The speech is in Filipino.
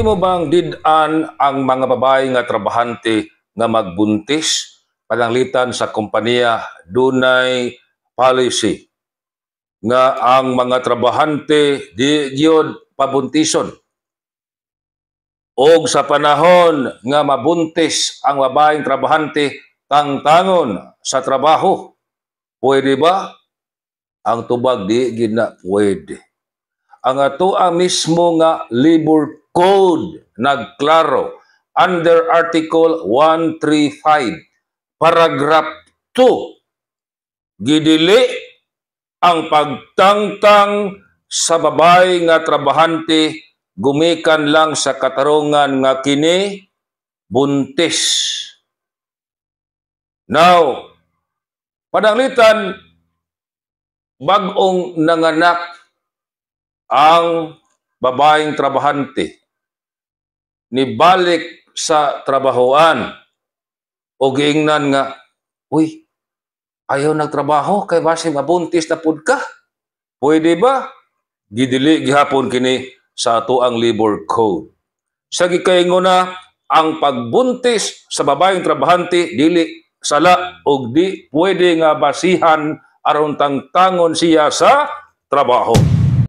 mo bang did-an ang mga babae nga trabahante nga magbuntis pananglitan sa kompanya dunay policy nga ang mga trabahante di gyud pabuntison og sa panahon nga mabuntis ang babaeng trabahante tangtangon sa trabaho? Pwede ba? Ang tubag di gid na pwede. Ang atoa mismo nga labor code nagklaro under Article 135 paragraph 2 gidili ang pagtangtang sa babae nga trabahante gumikan lang sa katarungan nga kini buntis. Now, pananglitan bag-ong nanganak ang babaeng trabahante nibalik sa trabahoan o giingnan nga, uy, ayaw nagtrabaho kay base mabuntis na pud ka. Pwede ba? Gidili gihapon kini sa ato ang labor code. Sa gikaingon na ang pagbuntis sa babaeng trabahante dili sala og di pwede nga basihan aron tangtangon siya sa trabaho.